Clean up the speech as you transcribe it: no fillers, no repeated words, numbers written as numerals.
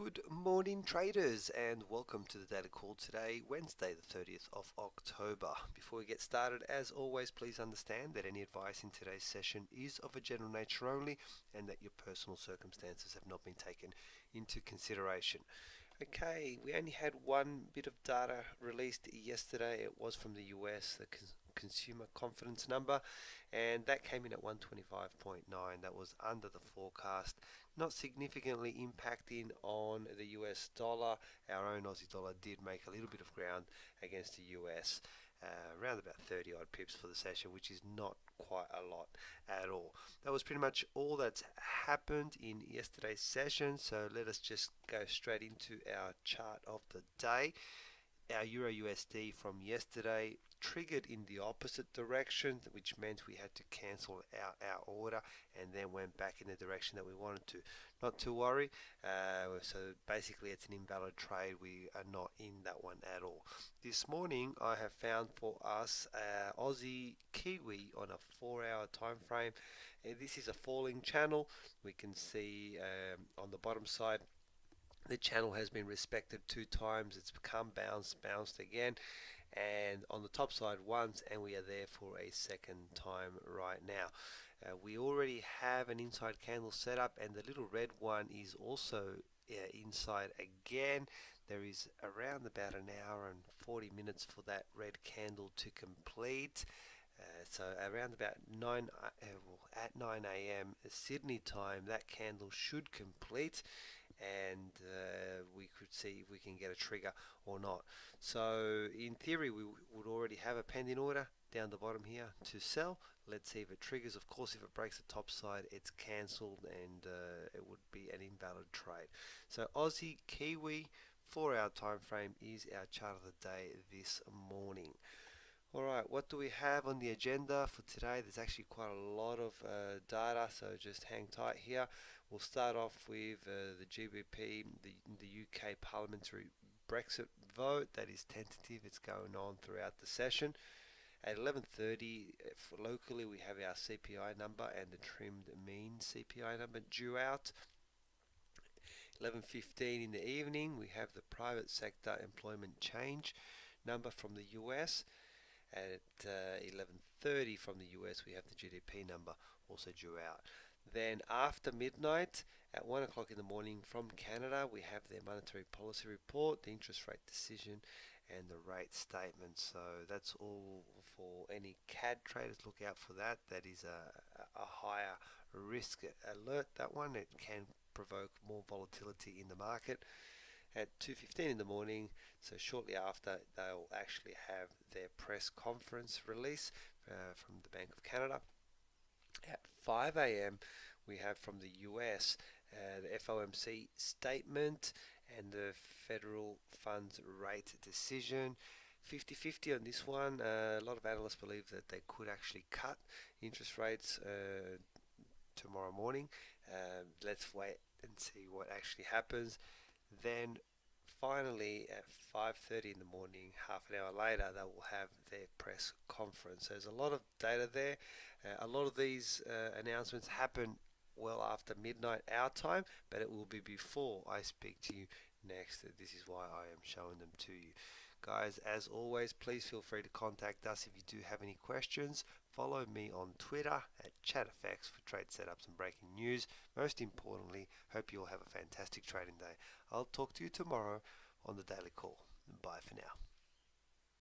Good morning, traders, and welcome to the daily call today, Wednesday, the 30th of October. Before we get started, as always, please understand that any advice in today's session is of a general nature only and that your personal circumstances have not been taken into consideration. Okay, we only had one bit of data released yesterday. It was from the US, the consumer confidence number, and that came in at 125.9. That was under the forecast, not significantly impacting on the US dollar. Our own Aussie dollar did make a little bit of ground against the US, around about 30 odd pips for the session, which is not quite a lot at all. That was pretty much all that's happened in yesterday's session, so let us just go straight into our chart of the day. Our Euro USD from yesterday triggered in the opposite direction, which meant we had to cancel out our order and then went back in the direction that we wanted to. Not to worry, so basically it's an invalid trade. We are not in that one at all. This morning I have found for us Aussie Kiwi on a 4-hour time frame. This is a falling channel. We can see on the bottom side the channel has been respected 2 times. It's become bounced again, and on the top side once, and we are there for a second time right now. We already have an inside candle set up, and the little red one is also inside again. There is around about an hour and 40 minutes for that red candle to complete. So around about 9 at 9 a.m. Sydney time, that candle should complete, and we could see if we can get a trigger or not. So in theory we would already have a pending order down the bottom here to sell. Let's see if it triggers. Of course, if it breaks the top side, it's cancelled, and it would be an invalid trade. So Aussie Kiwi 4-hour time frame is our chart of the day this morning. Alright, what do we have on the agenda for today? There's actually quite a lot of data, so just hang tight here. We'll start off with the GBP, the UK parliamentary Brexit vote. That is tentative. It's going on throughout the session. At 11:30 locally, we have our CPI number and the trimmed mean CPI number due out. 11:15 in the evening, we have the private sector employment change number from the US. At 11:30 from the US, we have the GDP number also due out. Then after midnight, at 1 o'clock in the morning from Canada, we have their monetary policy report, the interest rate decision, and the rate statement. So that's all for any CAD traders. Look out for that. That is a higher risk alert, that one. It can provoke more volatility in the market. At 2:15 in the morning, so shortly after, they'll actually have their press conference release from the Bank of Canada. At 5 a.m. we have from the US the FOMC statement and the federal funds rate decision. 50-50 on this one. A lot of analysts believe that they could actually cut interest rates tomorrow morning. Let's wait and see what actually happens. Then finally at 5:30 in the morning, half an hour later, they will have their press conference. There's a lot of data there. A lot of these announcements happen well after midnight our time, but it will be before I speak to you next. This is why I am showing them to you. Guys, as always, please feel free to contact us if you do have any questions. Follow me on Twitter at ChatFX for trade setups and breaking news. Most importantly, hope you all have a fantastic trading day. I'll talk to you tomorrow on the Daily Call. Bye for now.